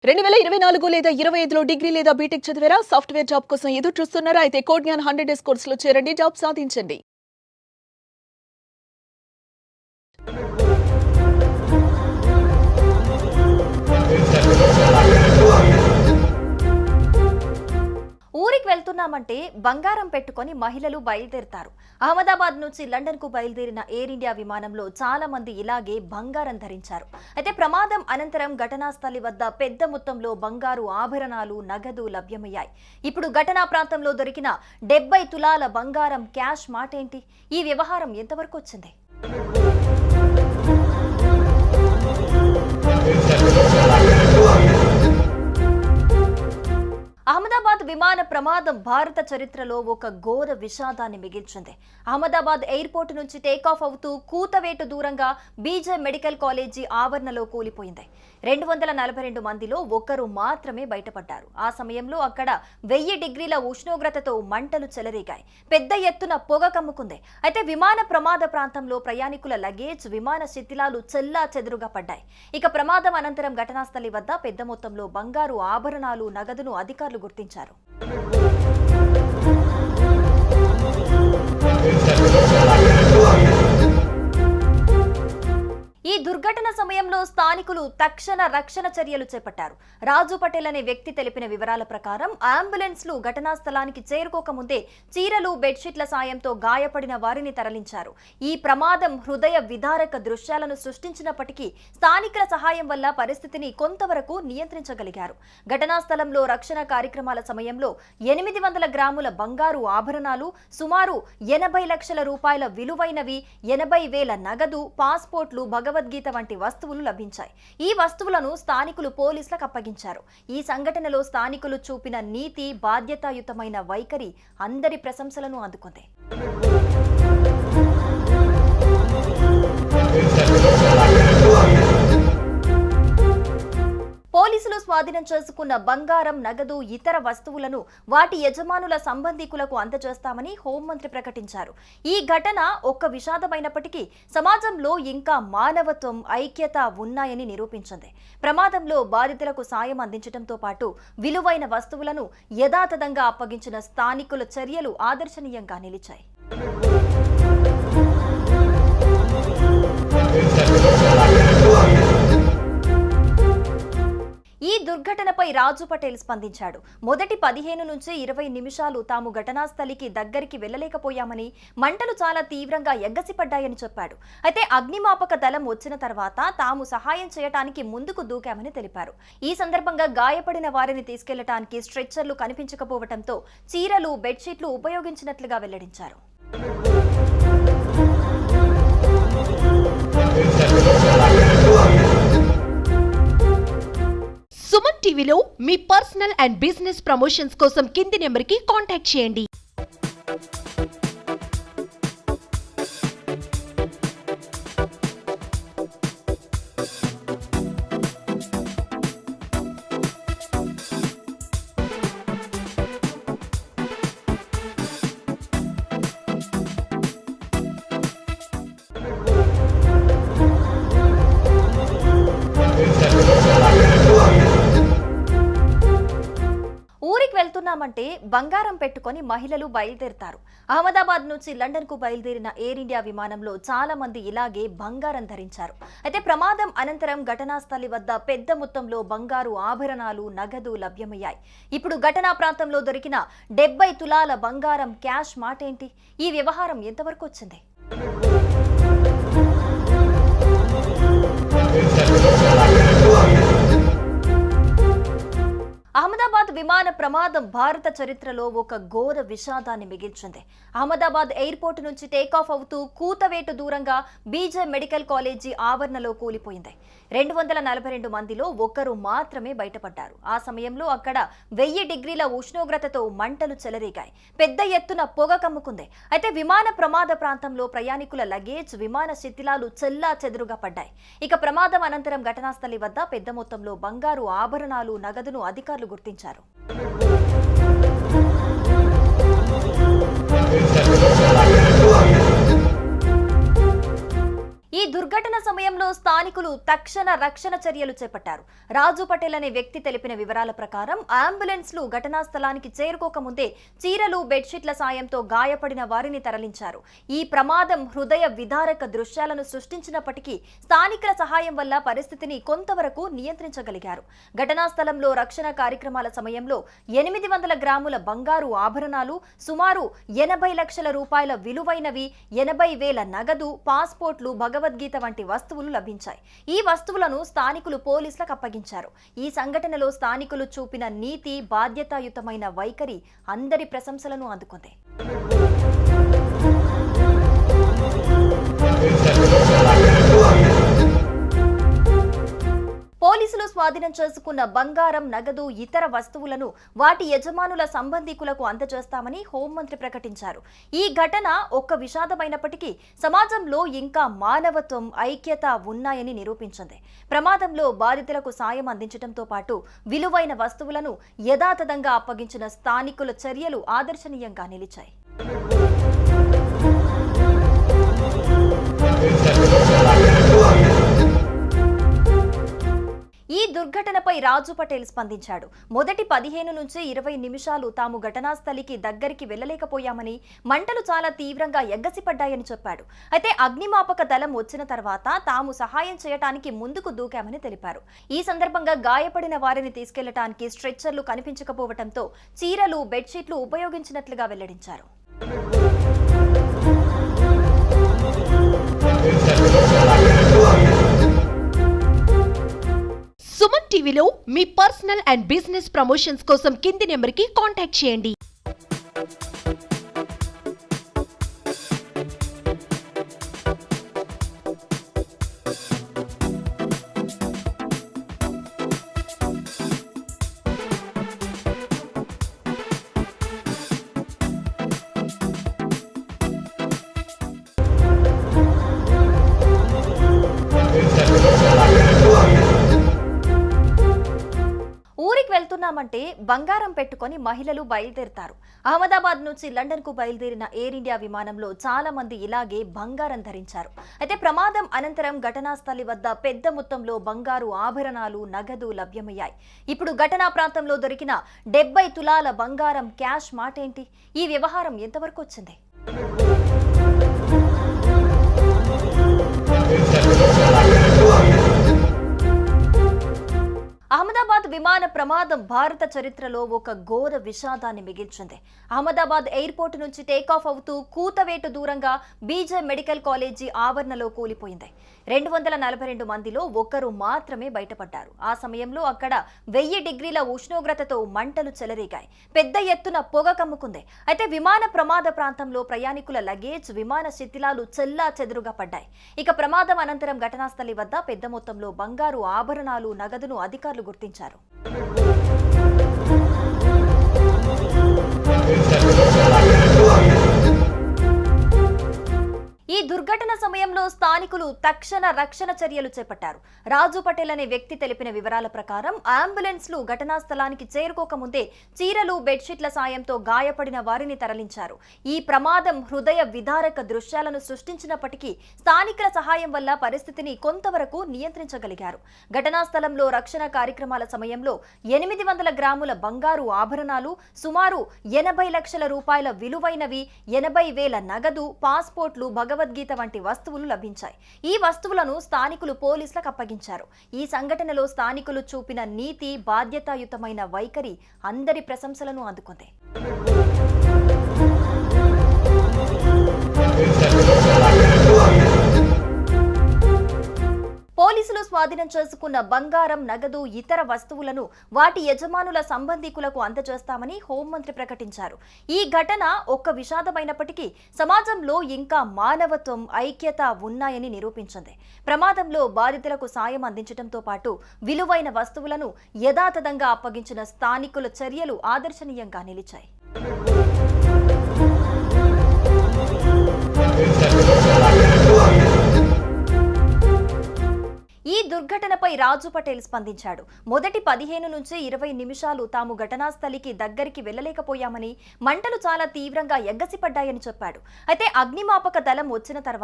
2024 లేదా 25లో డిగ్రీ లేదా బీటెక్ చదివారా? సాఫ్ట్‌వేర్ జాబ్ కోసం ఎదురు చూస్తున్నారా? అయితే కోడ్ జ్ఞాన్ 100 డేస్ కోర్సులో చేరండి. జాబ్ సాధించండి. ఊరికి వెళ్తున్నామంటే బంగారం పెట్టుకొని మహిళలు బయలుదేరుతారు. అహ్మదాబాద్ నుంచి లండన్ కు బయలుదేరిన ఎయిర్ ఇండియా విమానంలో చాలా మంది ఇలాగే బంగారం ధరించారు. అయితే ప్రమాదం అనంతరం ఘటనా స్థలి వద్ద పెద్ద మొత్తంలో బంగారు ఆభరణాలు, నగదు లభ్యమయ్యాయి. ఇప్పుడు ఘటనా ప్రాంతంలో దొరికిన 70 తులాల బంగారం క్యాష్ మాటేంటి? ఈ వ్యవహారం ఎంతవరకు వచ్చింది? అహ్మదాబాద్ విమాన ప్రమాదం భారత చరిత్రలో ఒక ఘోర విషాదాన్ని మిగిల్చింది. అహ్మదాబాద్ ఎయిర్పోర్ట్ నుంచి టేకాఫ్ అవుతూ కూతవేటు దూరంగా బీజే మెడికల్ కాలేజీ ఆవరణలో కూలిపోయింది. 242 మందిలో ఒక్కరు మాత్రమే బయటపడ్డారు. ఆ సమయంలో అక్కడ 1000 డిగ్రీల ఉష్ణోగ్రతతో మంటలు చెలరేగాయి. పెద్ద ఎత్తున పొగ కమ్ముకుంది. అయితే విమాన ప్రమాద ప్రాంతంలో ప్రయాణికుల లగేజ్, విమాన శిథిలాలు చెల్లా చెదురుగా పడ్డాయి. ఇక ప్రమాదం అనంతరం ఘటనా స్థలి వద్ద పెద్ద మొత్తంలో బంగారు ఆభరణాలు, నగదును అధికారులు గుర్తించారు. ఈ దుర్ఘటన సమయంలో స్థానికులు తక్షణ రక్షణ చర్యలు చేపట్టారు. రాజు పటేల్ అనే వ్యక్తి తెలిపిన వివరాల ప్రకారం అంబులెన్స్లు ఘటనా స్థలానికి చేరుకోకముందే చీరలు, బెడ్షీట్ల సాయంతో గాయపడిన వారిని తరలించారు. ఈ ప్రమాదం హృదయ విదారక దృశ్యాలను సృష్టించినప్పటికీ స్థానికుల సహాయం వల్ల పరిస్థితిని కొంతవరకు నియంత్రించగలిగారు. ఘటనా స్థలంలో రక్షణ కార్యక్రమాల సమయంలో 800 గ్రాముల బంగారు ఆభరణాలు, సుమారు 80 లక్షల రూపాయల విలువైనవి, 80,000 నగదు, పాస్పోర్ట్లు, భగవద్గీత వంటి వస్తువులు లభించాయి. ఈ వస్తువులను స్థానికులు పోలీసులకు అప్పగించారు. ఈ సంఘటనలో స్థానికులు చూపిన నీతి, బాధ్యతాయుతమైన వైఖరి అందరి ప్రశంసలను అందుకుంది. పోలీసులు స్వాధీనం చేసుకున్న బంగారం, నగదు, ఇతర వస్తువులను వాటి యజమానుల సంబంధికులకు అందజేస్తామని హోంమంత్రి ప్రకటించారు. ఈ ఘటన ఒక్క విషాదమైనప్పటికీ సమాజంలో ఇంకా మానవత్వం, ఐక్యత ఉన్నాయని నిరూపించింది. ప్రమాదంలో బాధితులకు సాయం అందించడంతో పాటు విలువైన వస్తువులను యథాతథంగా అప్పగించిన స్థానికుల చర్యలు ఆదర్శనీయంగా నిలిచాయి. ఈ దుర్ఘటనపై రాజు పటేల్ స్పందించాడు. మొదటి 15 నుంచి 20 నిమిషాలు తాము ఘటనా స్థలికి దగ్గరికి వెళ్లలేకపోయామని, మంటలు చాలా తీవ్రంగా ఎగ్గసిపడ్డాయని చెప్పాడు. అయితే అగ్నిమాపక దళం వచ్చిన తర్వాత తాము సహాయం చేయడానికి ముందుకు దూకామని తెలిపారు. ఈ సందర్భంగా గాయపడిన వారిని తీసుకెళ్లడానికి స్ట్రెచ్చర్లు కనిపించకపోవడంతో చీరలు, బెడ్షీట్లు ఉపయోగించినట్లుగా వెల్లడించారు. సుమన్ టీవీలో మీ పర్సనల్ అండ్ బిజినెస్ ప్రమోషన్స్ కోసం కింది నెంబర్కి కాంటాక్ట్ చేయండి. ఊరికి వెళ్తున్నామంటే బంగారం పెట్టుకొని మహిళలు బయలుదేరుతారు. అహ్మదాబాద్ నుంచి లండన్ కు బయలుదేరిన ఎయిర్ ఇండియా విమానంలో చాలా మంది ఇలాగే బంగారం ధరించారు. అయితే ప్రమాదం అనంతరం ఘటనా స్థలి వద్ద పెద్ద మొత్తంలో బంగారు ఆభరణాలు, నగదు లభ్యమయ్యాయి. ఇప్పుడు ఘటనా ప్రాంతంలో దొరికిన 70 తులాల బంగారం క్యాష్ మాటేంటి? ఈ వ్యవహారం ఎంతవరకు వచ్చింది? అహ్మదాబాద్ విమాన ప్రమాదం భారత చరిత్రలో ఒక ఘోర విషాదాన్ని మిగిల్చింది. అహ్మదాబాద్ ఎయిర్పోర్ట్ నుంచి టేకాఫ్ అవుతూ కూతవేటు దూరంగా బీజే మెడికల్ కాలేజీ ఆవరణలో కూలిపోయింది. 242 మందిలో ఒక్కరు మాత్రమే బయటపడ్డారు. ఆ సమయంలో అక్కడ 1000 డిగ్రీల ఉష్ణోగ్రతతో మంటలు చెలరేగాయి. పెద్ద ఎత్తున పొగ కమ్ముకుంది. అయితే విమాన ప్రమాద ప్రాంతంలో ప్రయాణికుల లగేజ్, విమాన శిథిలాలు చెల్లా చెదురుగా పడ్డాయి. ఇక ప్రమాదం అనంతరం ఘటనా స్థలి వద్ద పెద్ద మొత్తంలో బంగారు ఆభరణాలు, నగదును అధికారులు గుర్తించారు. ఈ దుర్ఘటన సమయంలో స్థానికులు తక్షణ రక్షణ చర్యలు చేపట్టారు. రాజు పటేల్ అనే వ్యక్తి తెలిపిన వివరాల ప్రకారం అంబులెన్స్లు ఘటనా స్థలానికి చేరుకోకముందే చీరలు బెడ్షీట్ల సాయంతో గాయపడిన వారిని తరలించారు. ఈ ప్రమాదం హృదయ విదారక దృశ్యాలను సృష్టించినప్పటికీ స్థానికుల సహాయం వల్ల పరిస్థితిని కొంతవరకు నియంత్రించగలిగారు. ఘటనా స్థలంలో రక్షణ కార్యక్రమాల సమయంలో 800 గ్రాముల బంగారు ఆభరణాలు, సుమారు 80 లక్షల రూపాయల విలువైనవి, 80,000 నగదు, పాస్పోర్ట్లు, భగవద్గీత వంటి వస్తువులు లభించాయి. ఈ వస్తువులను స్థానికులు పోలీసులకు అప్పగించారు. ఈ సంఘటనలో స్థానికులు చూపిన నీతి, బాధ్యతాయుతమైన వైఖరి అందరి ప్రశంసలను అందుకుంది. పోలీసులు స్వాధీనం చేసుకున్న బంగారం, నగదు, ఇతర వస్తువులను వాటి యజమానుల సంబంధికులకు అందజేస్తామని హోంమంత్రి ప్రకటించారు. ఈ ఘటన ఒక్క విషాదమైనప్పటికీ సమాజంలో ఇంకా మానవత్వం, ఐక్యత ఉన్నాయని నిరూపించింది. ప్రమాదంలో బాధితులకు సాయం అందించడంతో పాటు విలువైన వస్తువులను యథాతథంగా అప్పగించిన స్థానికుల చర్యలు ఆదర్శనీయంగా నిలిచాయి. ఈ దుర్ఘటనపై రాజు పటేల్ స్పందించాడు. మొదటి 15 నుంచి 20 నిమిషాలు తాము ఘటనా స్థలికి దగ్గరికి వెళ్లలేకపోయామని, మంటలు చాలా తీవ్రంగా ఎగ్గసిపడ్డాయని చెప్పాడు. అయితే అగ్నిమాపక దళం వచ్చిన తర్వాత తాము సహాయం చేయడానికి ముందుకు దూకామని తెలిపారు. ఈ సందర్భంగా గాయపడిన వారిని తీసుకెళ్లడానికి స్ట్రెచ్చర్లు కనిపించకపోవడంతో చీరలు, బెడ్షీట్లు ఉపయోగించినట్లుగా వెల్లడించారు. సుమన్ టీవీలో మీ పర్సనల్ అండ్ బిజినెస్ ప్రమోషన్స్ కోసం కింది నెంబర్కి కాంటాక్ట్ చేయండి. ఊరికి వెళ్తున్నామంటే బంగారం పెట్టుకొని మహిళలు బయలుదేరుతారు. అహ్మదాబాద్ నుంచి లండన్ కు బయలుదేరిన ఎయిర్ ఇండియా విమానంలో చాలా మంది ఇలాగే బంగారం ధరించారు. అయితే ప్రమాదం అనంతరం ఘటనా స్థలి వద్ద పెద్ద మొత్తంలో బంగారు ఆభరణాలు, నగదు లభ్యమయ్యాయి. ఇప్పుడు ఘటనా ప్రాంతంలో దొరికిన 70 తులాల బంగారం క్యాష్ మాటేంటి? ఈ వ్యవహారం ఎంతవరకు వచ్చింది? అహ్మదాబాద్ విమాన ప్రమాదం భారత చరిత్రలో ఒక ఘోర విషాదాన్ని మిగిల్చింది. అహ్మదాబాద్ ఎయిర్పోర్ట్ నుంచి టేకాఫ్ అవుతూ కూతవేటు దూరంగా బీజే మెడికల్ కాలేజీ ఆవరణలో కూలిపోయింది. 242 మందిలో ఒక్కరు మాత్రమే బయటపడ్డారు. ఆ సమయంలో అక్కడ 1000 డిగ్రీల ఉష్ణోగ్రతతో మంటలు చెలరేగాయి. పెద్ద ఎత్తున పొగ కమ్ముకుంది. అయితే విమాన ప్రమాద ప్రాంతంలో ప్రయాణికుల లగేజ్, విమాన శిథిలాలు చెల్లా చెదురుగా పడ్డాయి. ఇక ప్రమాదం అనంతరం ఘటనా స్థలి వద్ద పెద్ద మొత్తంలో బంగారు ఆభరణాలు, నగదును అధికారులు గుర్తించారు. ఈ దుర్ఘటన సమయంలో స్థానికులు తక్షణ రక్షణ చర్యలు చేపట్టారు. రాజు పటేల్ అనే వ్యక్తి తెలిపిన వివరాల ప్రకారం అంబులెన్స్లు ఘటనా స్థలానికి చేరుకోకముందే చీరలు, బెడ్షీట్ల సాయంతో గాయపడిన వారిని తరలించారు. ఈ ప్రమాదం హృదయ విదారక దృశ్యాలను సృష్టించినప్పటికీ స్థానికుల సహాయం వల్ల పరిస్థితిని కొంతవరకు నియంత్రించగలిగారు. ఘటనా స్థలంలో రక్షణ కార్యక్రమాల సమయంలో 800 గ్రాముల బంగారు ఆభరణాలు, సుమారు 80 లక్షల రూపాయల విలువైనవి, 80,000 నగదు, పాస్పోర్ట్లు, భగవద్గీత వంటి వస్తువులు లభించాయి. ఈ వస్తువులను స్థానికులు పోలీసులకు అప్పగించారు. ఈ సంఘటనలో స్థానికులు చూపిన నీతి, బాధ్యతాయుతమైన వైఖరి అందరి ప్రశంసలను అందుకుంది. పోలీసులు స్వాధీనం చేసుకున్న బంగారం, నగదు, ఇతర వస్తువులను వాటి యజమానుల సంబంధికులకు అందజేస్తామని హోంమంత్రి ప్రకటించారు. ఈ ఘటన ఒక్క విషాదమైనప్పటికీ సమాజంలో ఇంకా మానవత్వం, ఐక్యత ఉన్నాయని నిరూపించింది. ప్రమాదంలో బాధితులకు సాయం అందించడంతో పాటు విలువైన వస్తువులను యథాతథంగా అప్పగించిన స్థానికుల చర్యలు ఆదర్శనీయంగా నిలిచాయి. ఈ దుర్ఘటనపై రాజు పటేల్ స్పందించాడు. మొదటి 15 నుంచి 20 నిమిషాలు తాము ఘటనా స్థలికి దగ్గరికి వెళ్లలేకపోయామని, మంటలు చాలా తీవ్రంగా ఎగ్గసిపడ్డాయని చెప్పాడు. అయితే అగ్నిమాపక దళం వచ్చిన తర్వాత